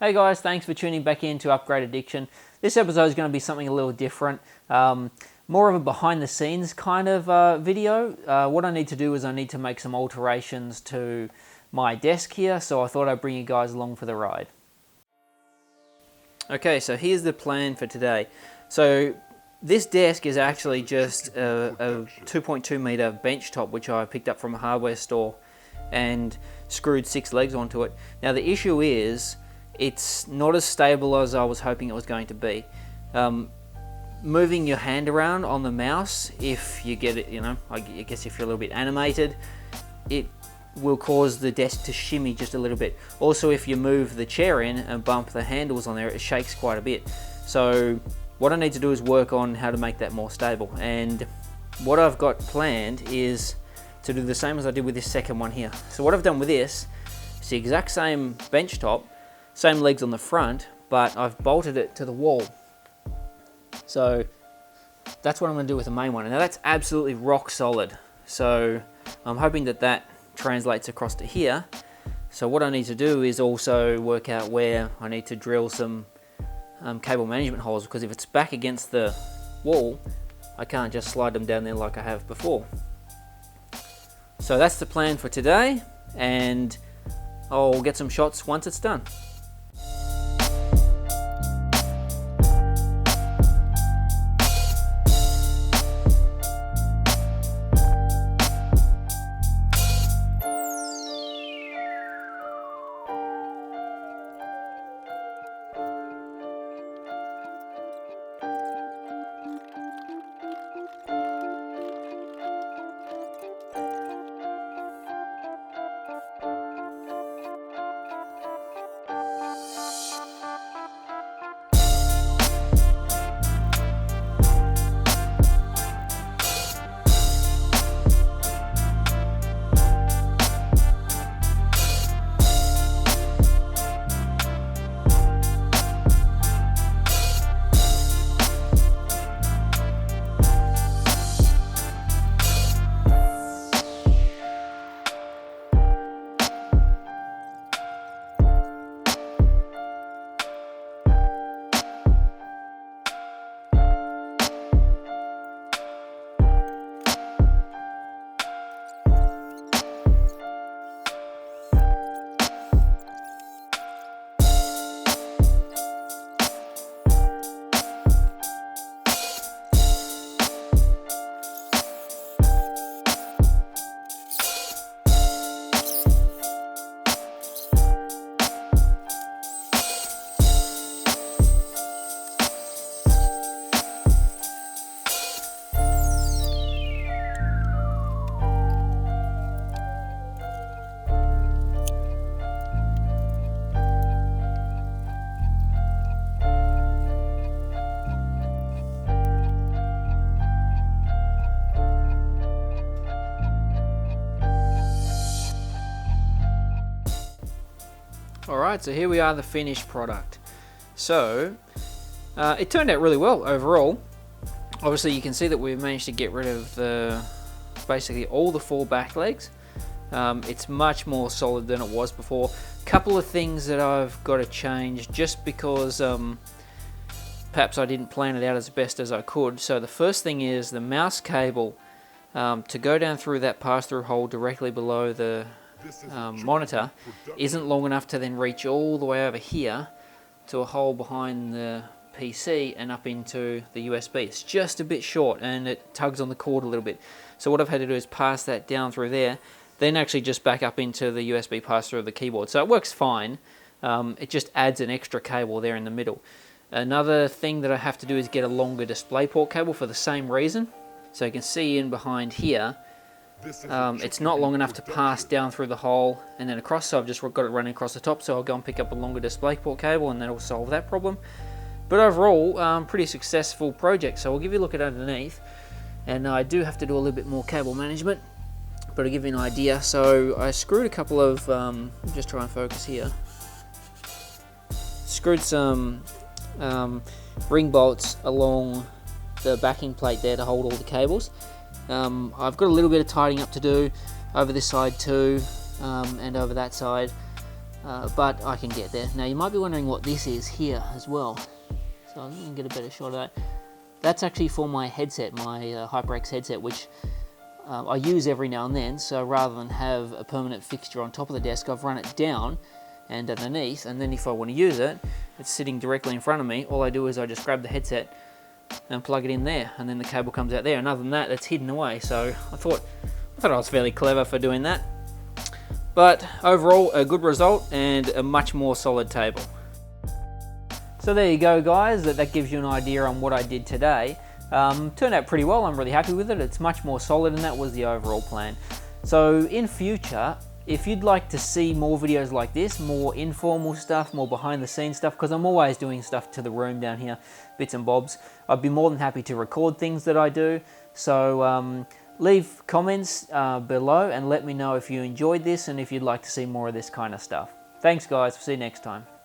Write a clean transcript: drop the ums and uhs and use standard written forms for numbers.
Hey guys, thanks for tuning back in to Upgrade Addiction. This episode is going to be something a little different, more of a behind the scenes kind of video. What I need to do is I need to make some alterations to my desk here, so I thought I'd bring you guys along for the ride. Okay, so here's the plan for today. So this desk is actually just a 2.2 meter bench top, which I picked up from a hardware store and screwed 6 legs onto it. Now the issue is it's not as stable as I was hoping it was going to be. Moving your hand around on the mouse, if you get it, I guess if you're a little bit animated, it will cause the desk to shimmy just a little bit. Also, if you move the chair in and bump the handles on there, it shakes quite a bit. So what I need to do is work on how to make that more stable. And what I've got planned is to do the same as I did with this second one here. So what I've done with this is the exact same bench top, same legs on the front, but I've bolted it to the wall. So that's what I'm going to do with the main one. And now that's absolutely rock solid. So I'm hoping that that translates across to here. So what I need to do is also work out where I need to drill some cable management holes, because if it's back against the wall, I can't just slide them down there like I have before. So that's the plan for today, and I'll get some shots once it's done. Alright, so here we are, the finished product. So, it turned out really well overall. Obviously you can see that we've managed to get rid of basically all the 4 back legs. It's much more solid than it was before. Couple of things that I've got to change just because perhaps I didn't plan it out as best as I could. So the first thing is the mouse cable to go down through that pass-through hole directly below the monitor isn't long enough to then reach all the way over here to a hole behind the PC and up into the USB. It's just a bit short and it tugs on the cord a little bit. So what I've had to do is pass that down through there, then actually just back up into the USB pass-through of the keyboard. So it works fine. It just adds an extra cable there in the middle. Another thing that I have to do is get a longer DisplayPort cable for the same reason. So you can see in behind here, it's not long enough to pass down through the hole and then across, so I've just got it running across the top, so I'll go and pick up a longer DisplayPort cable and that'll solve that problem. But overall, pretty successful project. So I'll give you a look at underneath, and I do have to do a little bit more cable management, but I'll give you an idea. So I screwed a couple of, just try and focus here, screwed some ring bolts along the backing plate there to hold all the cables. I've got a little bit of tidying up to do over this side too, and over that side, but I can get there. Now you might be wondering what this is here as well. So I'm going to get a better shot of that. That's actually for my headset, my HyperX headset, which I use every now and then. So rather than have a permanent fixture on top of the desk, I've run it down and underneath, and then if I want to use it, it's sitting directly in front of me. All I do is I just grab the headset and plug it in there, and then the cable comes out there, and other than that, it's hidden away. So I thought I was fairly clever for doing that. But overall, a good result and a much more solid table. So there you go, guys. That gives you an idea on what I did today. Turned out pretty well. I'm really happy with it. It's much more solid, and that was the overall plan. So in future, if you'd like to see more videos like this, more informal stuff, more behind the scenes stuff, because I'm always doing stuff to the room down here, bits and bobs, I'd be more than happy to record things that I do. So leave comments below and let me know if you enjoyed this and if you'd like to see more of this kind of stuff. Thanks, guys. See you next time.